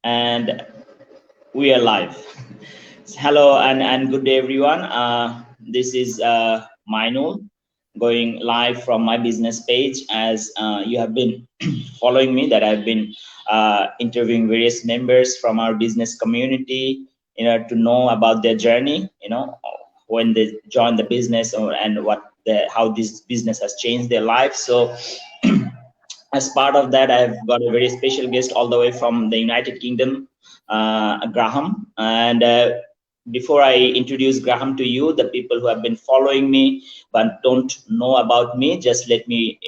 And we are live. Hello and good day, everyone. This is Mainul going live from my business page. As you have been following me, that I've been interviewing various members from our business community, to know about their journey, when they join the business and how this business has changed their life. So as part of that, I've got a very special guest all the way from the United Kingdom, Graham. And before I introduce Graham to you, the people who have been following me but don't know about me, just let me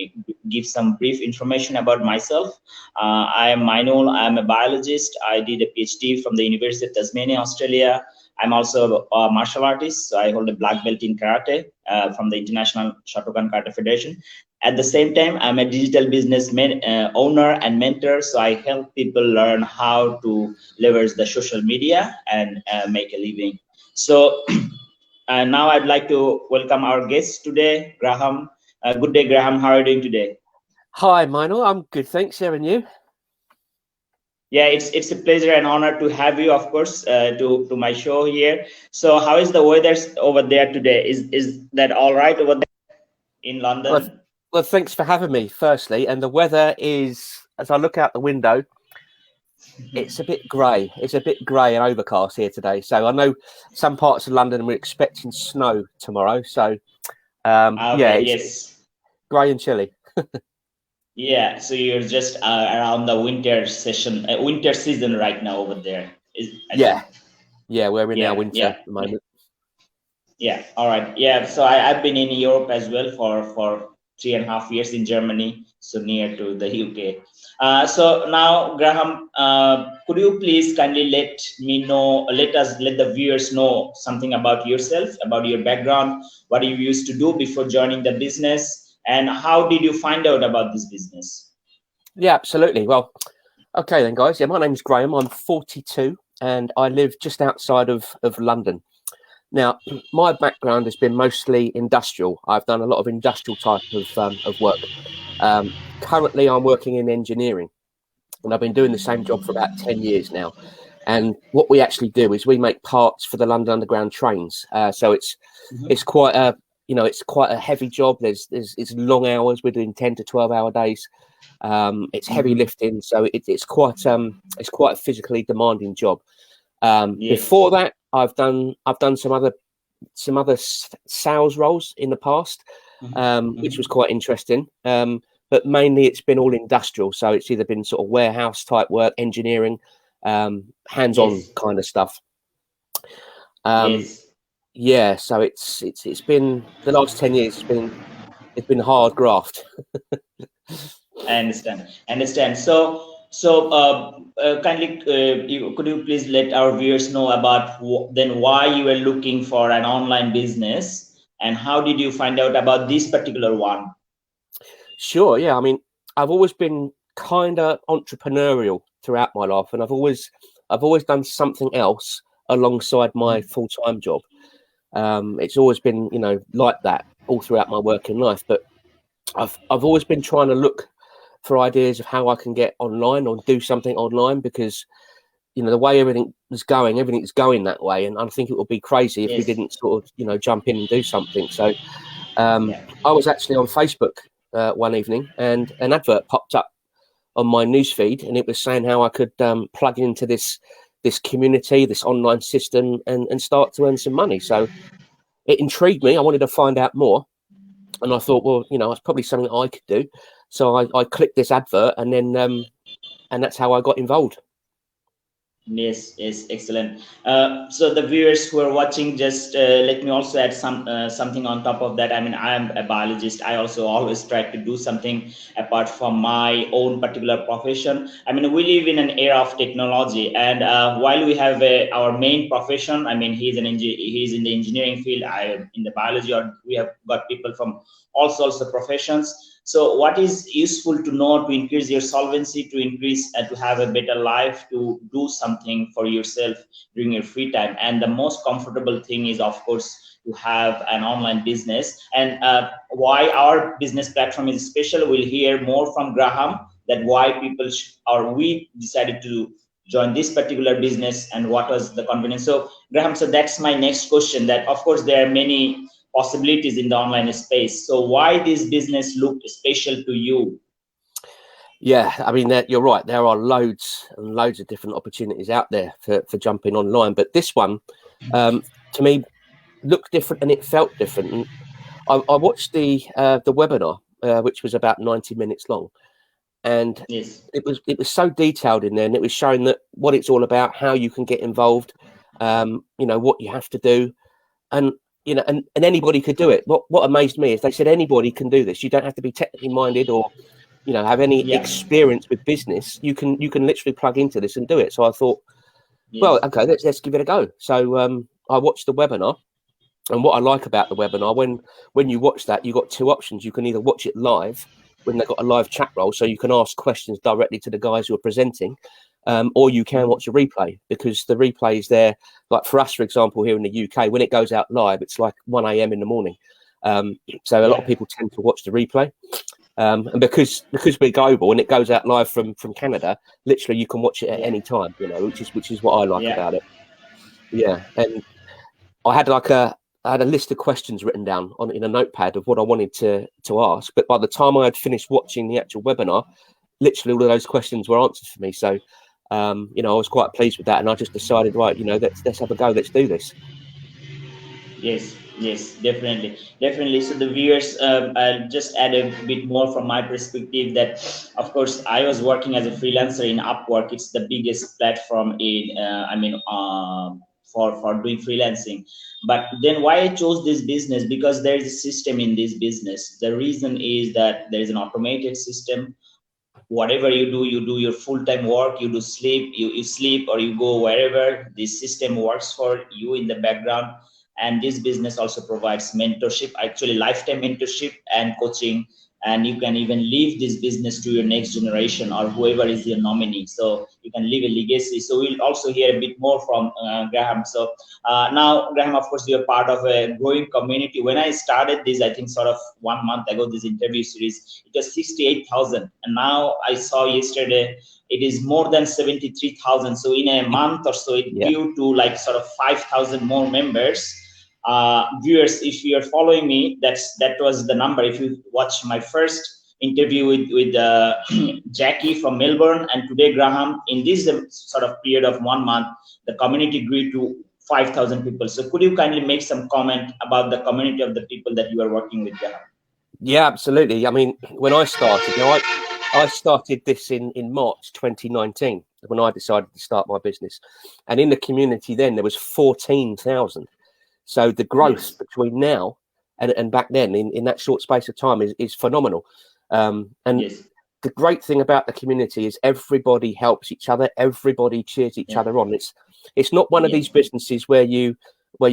give some brief information about myself. I am Mainul. I am a biologist. I did a PhD from the University of Tasmania, Australia. I'm also a martial artist, so I hold a black belt in karate from the International Shotokan Karate Federation. At the same time, I'm a digital business owner and mentor, so I help people learn how to leverage the social media and make a living. So now I'd like to welcome our guest today, Graham. Good day, Graham. How are you doing today? Hi, Mainul. I'm good, thanks. And you? Yeah, it's a pleasure and honor to have you, of course, to my show here. So how is the weather over there today? Is that all right over there in London? Well, thanks for having me, firstly. And the weather is, as I look out the window, it's a bit grey. It's a bit grey and overcast here today. So I know some parts of London we're expecting snow tomorrow. So okay, it's grey and chilly. Yeah, so you're just around the winter season right now over there. Yeah, we're in our winter at the moment. Yeah, all right. Yeah, so I've been in Europe as well for 3.5 years in Germany, so near to the UK. So now, Graham, could you please kindly let the viewers know something about yourself, about your background, what you used to do before joining the business, and how did you find out about this business? Yeah, absolutely. Well, okay then, guys. Yeah, my name's Graham. I'm 42 and I live just outside of London. Now, my background has been mostly industrial. I've done a lot of industrial type of work. Currently, I'm working in engineering, and I've been doing the same job for about 10 years now. And what we actually do is we make parts for the London Underground trains. So it's quite a it's quite a heavy job. It's long hours. We're doing 10 to 12-hour days. It's heavy lifting, so it's quite a physically demanding job. Before that, I've done some other sales roles in the past, which was quite interesting. But mainly it's been all industrial. So it's either been sort of warehouse type work, engineering, hands-on kind of stuff. Yeah, so it's been the last 10 years. It's been hard graft. I understand. So kindly, could you please let our viewers know about then why you were looking for an online business and how did you find out about this particular one? Sure. Yeah. I mean, I've always been kind of entrepreneurial throughout my life, and I've always done something else alongside my full-time job. It's always been, like that all throughout my working life. But I've always been trying to look for ideas of how I can get online or do something online, because the way everything's going that way, and I think it would be crazy if we didn't sort of jump in and do something. So I was actually on Facebook one evening, and an advert popped up on my newsfeed, and it was saying how I could plug into this community, this online system, and start to earn some money. So it intrigued me. I wanted to find out more, and I thought, well, it's probably something I could do. So I clicked this advert, and then and that's how I got involved. Yes, excellent. So the viewers who are watching, just let me also add something on top of that. I mean, I am a biologist. I also always try to do something apart from my own particular profession. I mean, we live in an era of technology, and while we have our main profession, I mean, he's in the engineering field, I am in the biology, or we have got people from all sorts of professions. So what is useful to know to increase your solvency, to increase to have a better life, to do something for yourself during your free time? And the most comfortable thing is, of course, to have an online business. And why our business platform is special, we'll hear more from Graham, that why people we decided to join this particular business, and what was the confidence? So Graham, so that's my next question, that of course there are many possibilities in the online space. So why this business looked special to you? Yeah, I mean, you're right. There are loads and loads of different opportunities out there for jumping online. But this one, to me, looked different and it felt different. And I watched the webinar, which was about 90 minutes long. And Yes. it was so detailed in there, and it was showing that what it's all about, how you can get involved, what you have to do. And and anybody could do it. What amazed me is they said anybody can do this. You don't have to be technically minded or have any experience with business. You can literally plug into this and do it. So I thought, well, okay, let's give it a go. So I watched the webinar, and what I like about the webinar, when you watch that, you got two options. You can either watch it live when they've got a live chat role, so you can ask questions directly to the guys who are presenting, or you can watch a replay, because the replay is there. Like for us, for example, here in the UK, when it goes out live, it's like 1 a.m. in the morning. So a lot of people tend to watch the replay. And because we're global and it goes out live from Canada, literally you can watch it at any time, which is what I like about it. Yeah. And I had a list of questions written down in a notepad of what I wanted to ask. But by the time I had finished watching the actual webinar, literally all of those questions were answered for me. So, I was quite pleased with that. And I just decided, right, let's have a go. Let's do this. Yes, definitely. So the viewers, I'll just add a bit more from my perspective, that of course I was working as a freelancer in Upwork. It's the biggest platform in for doing freelancing. But then why I chose this business, because there is a system in this business. The reason is that there is an automated system. Whatever you do your full-time work, you do sleep, you sleep, or you go wherever. This system works for you in the background. And this business also provides mentorship, actually lifetime mentorship and coaching. And you can even leave this business to your next generation or whoever is your nominee. So you can leave a legacy. So we'll also hear a bit more from Graham. So now, Graham, of course, you're part of a growing community. When I started this, I think sort of 1 month ago, this interview series, it was 68,000. And now I saw yesterday, it is more than 73,000. So in a month or so, it grew to like sort of 5,000 more members. Viewers, if you are following me, that was the number. If you watch my first interview with Jackie from Melbourne, and today Graham, in this sort of period of 1 month, the community grew to 5,000 people. So could you kindly make some comment about the community of the people that you are working with, Graham? Yeah, absolutely. I mean, when I started, I started this in March 2019 when I decided to start my business, and in the community then there was 14,000. So the growth between now and back then in that short space of time is phenomenal. And the great thing about the community is everybody helps each other. Everybody cheers each other on. It's not one of these businesses where you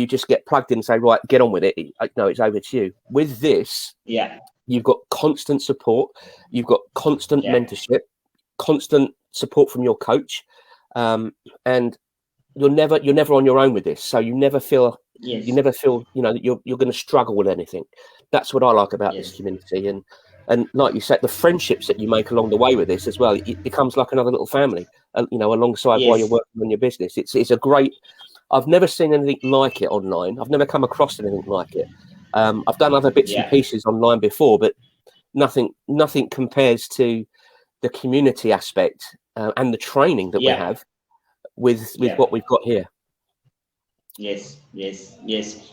just get plugged in and say, right, get on with it. No, it's over to you. With this, you've got constant support. You've got constant mentorship, constant support from your coach. And you're never on your own with this. So you never feel that you're going to struggle with anything. That's what I like about this community. And like you said, the friendships that you make along the way with this as well, it becomes like another little family, alongside while you're working on your business. It's a great, I've never seen anything like it online. I've never come across anything like it. I've done other bits and pieces online before, but nothing compares to the community aspect and the training that we have with what we've got here. Yes.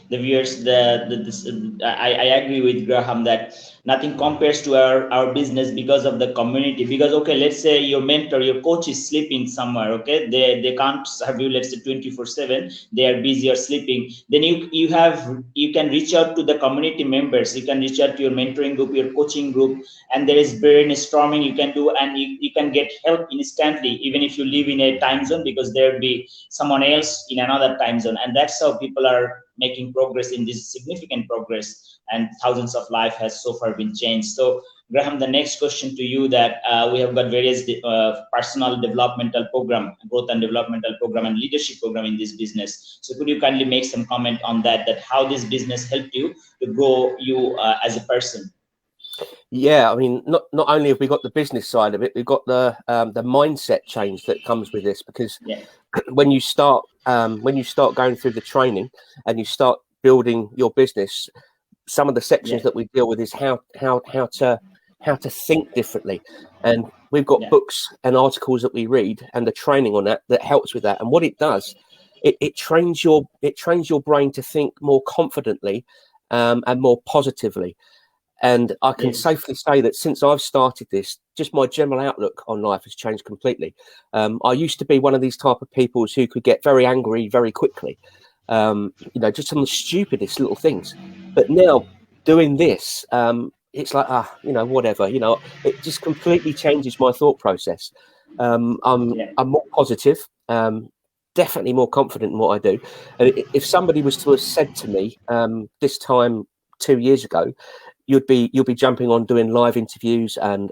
The viewers, I agree with Graham that nothing compares to our business because of the community. Because let's say your mentor, your coach is sleeping somewhere. They can't serve you, let's say 24/7. They are busy or sleeping. Then you can reach out to the community members. You can reach out to your mentoring group, your coaching group, and there is brainstorming you can do, and you can get help instantly, even if you live in a time zone, because there will be someone else in another time zone. And that's how people are making progress in this significant progress, and thousands of lives has so far been changed. So Graham, the next question to you, that we have got various personal developmental program, growth and developmental program, and leadership program in this business. So could you kindly make some comment on that how this business helped you to grow you as a person? Yeah, I mean, not only have we got the business side of it, we've got the mindset change that comes with this, because Yeah, when you start going through the training and you start building your business, some of the sections yeah, that we deal with is how to think differently. And we've got yeah, books and articles that we read and the training on that helps with that. And what it does, it trains your brain to think more confidently and more positively. And I can yes, safely say that since I've started this, just my general outlook on life has changed completely. I used to be one of these type of people who could get very angry very quickly, just on the stupidest little things. But now doing this, it's like, whatever, it just completely changes my thought process. I'm yeah, more positive, definitely more confident in what I do. And if somebody was to have said to me this time 2 years ago, you'll be jumping on doing live interviews and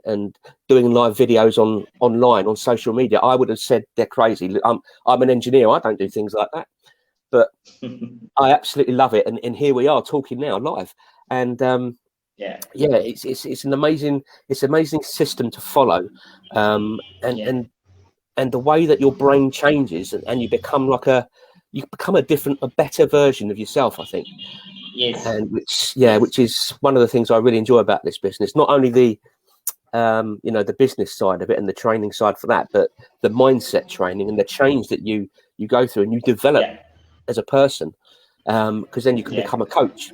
doing live videos online on social media, I would have said they're crazy. I'm an engineer, I don't do things like that. But I absolutely love it, and here we are talking now live. And yeah, yeah, it's an amazing system to follow, and yeah, the way that your brain changes and you become a better version of yourself, I think. yes, And which yes, is one of the things I really enjoy about this business. Not only the the business side of it and the training side for that, but the mindset training and the change that you go through and you develop yeah, as a person, because then you can yeah, become a coach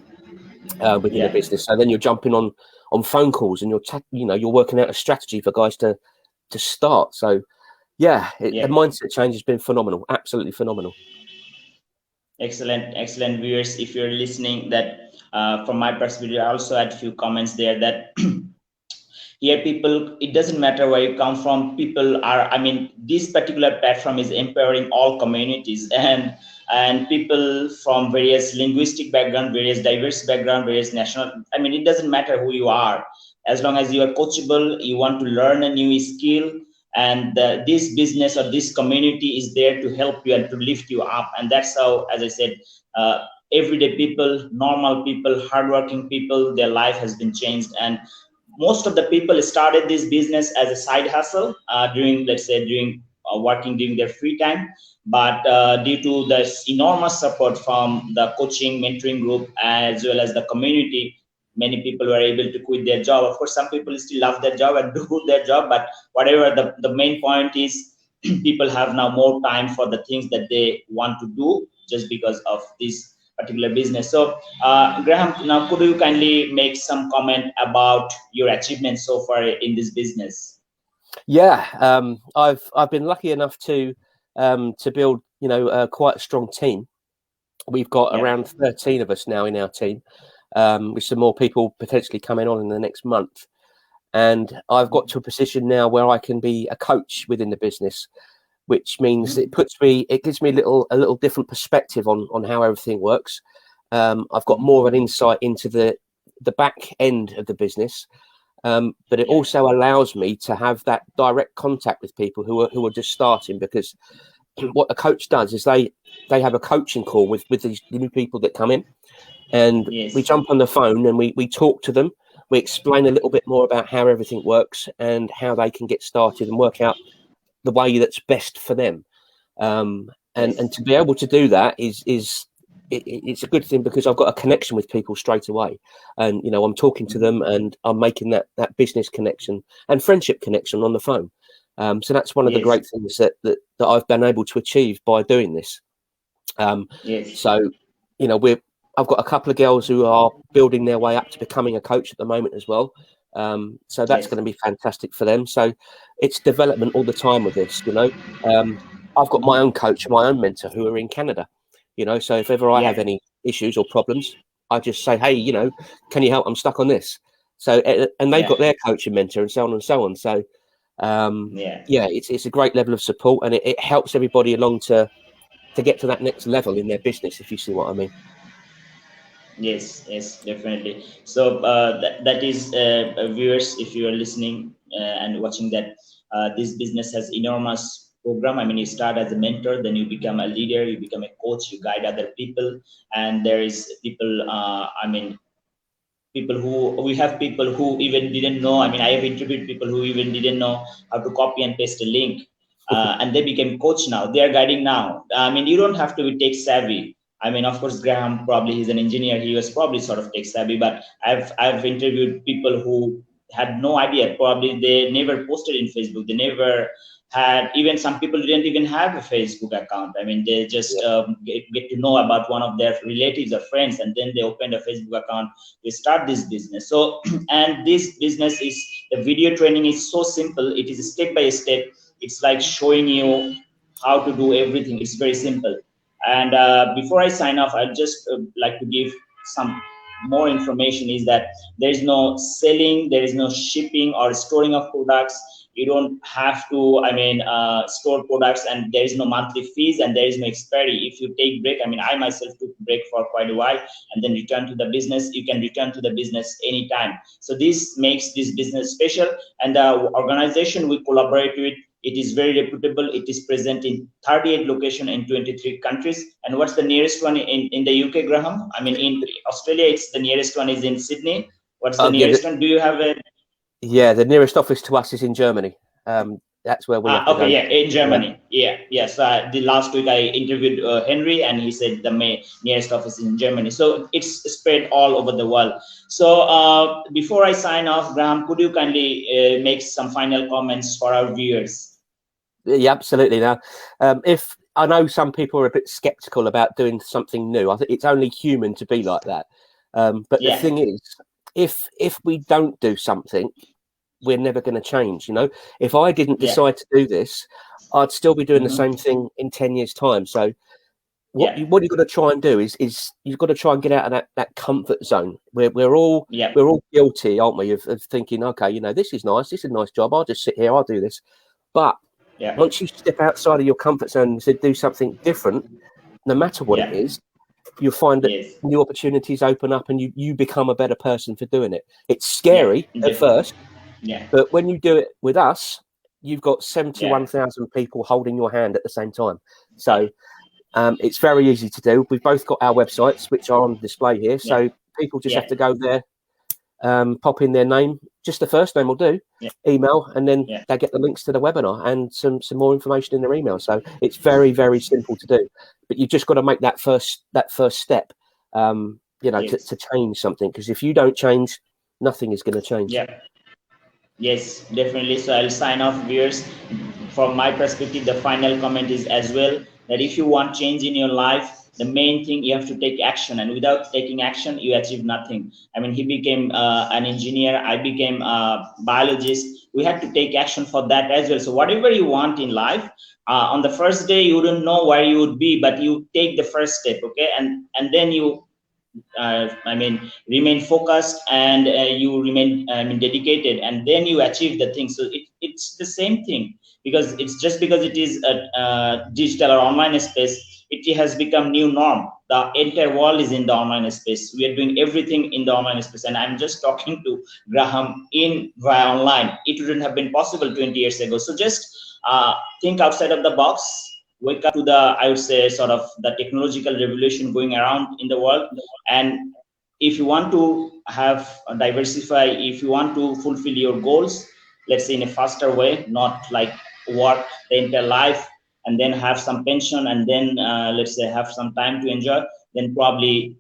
within the yeah, business. So then you're jumping on phone calls and you're working out a strategy for guys to start. So yeah, the yeah. mindset change has been phenomenal, absolutely phenomenal. Excellent, excellent viewers. If you're listening, that from my perspective, I also had a few comments there that here people, it doesn't matter where you come from, people are, I mean, this particular platform is empowering all communities, and people from various linguistic background, various diverse background, various national, I mean, it doesn't matter who you are, as long as you are coachable, you want to learn a new skill, and this business or this community is there to help you and to lift you up. And that's how, as I said, everyday people, normal people, hardworking people, their life has been changed. And most of the people started this business as a side hustle during, let's say, during working during their free time. But due to the enormous support from the coaching mentoring group as well as the community, many people were able to quit their job. Of course, some people still love their job and do their job, but whatever, the main point is people have now more time for the things that they want to do just because of this particular business. So Graham, now could you kindly make some comment about your achievements so far in this business? Yeah, I've been lucky enough to build quite a strong team. We've got Yeah. around 13 of us now in our team, with some more people potentially coming on in the next month. And I've got to a position now where I can be a coach within the business, which means it gives me a little different perspective on how everything works. I've got more of an insight into the back end of the business, but it also allows me to have that direct contact with people who are just starting, because what a coach does is they have a coaching call with these new people that come in, and we Yes. jump on the phone and we talk to them. We explain a little bit more about how everything works and how they can get started and work out the way that's best for them. Yes. And to be able to do that it's a good thing, because I've got a connection with people straight away, and I'm talking to them and I'm making that business connection and friendship connection on the phone. So that's one of the Yes. great things that I've been able to achieve by doing this. Yes. So I've got a couple of girls who are building their way up to becoming a coach at the moment as well. So that's Yes. going to be fantastic for them. So it's development all the time with this. I've got my own coach, my own mentor who are in Canada. So if ever I have Yeah. any issues or problems, I just say, hey, can you help? I'm stuck on this. So and they've Yeah. got their coach and mentor and so on and so on. So Yeah. yeah, it's a great level of support, and it helps everybody along to get to that next level in their business, if you see what I mean. Yes, yes, definitely. So that is, viewers, if you are listening and watching that, this business has enormous program. I mean, you start as a mentor, then you become a leader, you become a coach, you guide other people, and there is people. I mean, people who we have people who even didn't know. I mean, I have interviewed people who even didn't know how to copy and paste a link, and they became coach now. They are guiding now. I mean, you don't have to be tech savvy. I mean, of course, Graham probably he's an engineer. He was probably sort of tech savvy, but I've interviewed people who had no idea. Probably they never posted in Facebook. They never had, even some people didn't even have a Facebook account. I mean, they just get to know about one of their relatives or friends, and then they opened a Facebook account. They start this business. So, and this business is, the video training is so simple. It is step by step. It's like showing you how to do everything. It's very simple. And before I sign off, I'd just like to give some more information, is that there is no selling, there is no shipping or storing of products. You don't have to, I mean, store products, and there is no monthly fees, and there is no expiry. If you take break, I mean, I myself took break for quite a while and then return to the business. You can return to the business anytime. So this makes this business special. And the organization we collaborate with, it is very reputable. It is present in 38 locations in 23 countries. And what's the nearest one in the UK, Graham? I mean, in Australia, it's the nearest one is in Sydney. What's the nearest one? Do you have a? Yeah, the nearest office to us is in Germany. That's where we have to go. Yeah, in Germany. Yes. The last week I interviewed Henry, and he said the nearest office is in Germany. So it's spread all over the world. So before I sign off, Graham, could you kindly make some final comments for our viewers? Yeah, absolutely. Now, if I know some people are a bit skeptical about doing something new, I think it's only human to be like that. But the thing is, if we don't do something, we're never going to change. You know, if I didn't decide to do this, I'd still be doing the same thing in 10 years' time. So what you've got to try and do is you've got to try and get out of that comfort zone where we're all guilty, aren't we, of thinking, okay, you know, this is nice, this is a nice job, I'll just sit here, I'll do this. But once you step outside of your comfort zone and do something different, no matter what it is, you'll find that new opportunities open up, and you become a better person for doing it. It's scary at first, but when you do it with us, you've got 71,000 people holding your hand at the same time. So it's very easy to do. We've both got our websites, which are on display here. So people just have to go there, pop in their name, just the first name will do, email, and then they get the links to the webinar and some more information in their email. So it's very, very simple to do. But you've just got to make that first step, you know, to change something. Because if you don't change, nothing is going to change. Yes, definitely. So I'll sign off, viewers. From my perspective, the final comment is as well that if you want change in your life, the main thing, you have to take action, and without taking action, you achieve nothing. I mean, he became an engineer, I became a biologist. We had to take action for that as well. So whatever you want in life, on the first day, you wouldn't know where you would be, but you take the first step, okay? And then you I mean, remain focused, and you remain dedicated, and then you achieve the thing. So it's the same thing, because it's just because it is a digital or online space, it has become new norm. The entire world is in the online space. We are doing everything in the online space, and I'm just talking to Graham via online. It wouldn't have been possible 20 years ago. So just think outside of the box. Wake up to the, I would say, sort of the technological revolution going around in the world. And if you want to diversify, if you want to fulfill your goals, let's say in a faster way, not like work the entire life and then have some pension and then let's say have some time to enjoy, then probably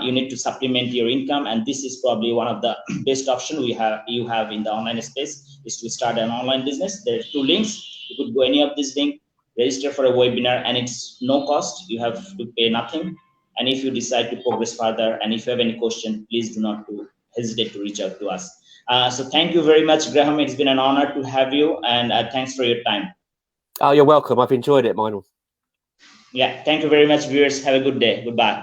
you need to supplement your income. And this is probably one of the best option you have in the online space, is to start an online business. There are 2 links. You could go any of these links, register for a webinar, and it's no cost. You have to pay nothing. And if you decide to progress further, and if you have any question, please do not hesitate to reach out to us. So thank you very much, Graham. It's been an honor to have you, and thanks for your time. Oh, you're welcome. I've enjoyed it, Meinl. Yeah, thank you very much, viewers. Have a good day. Goodbye.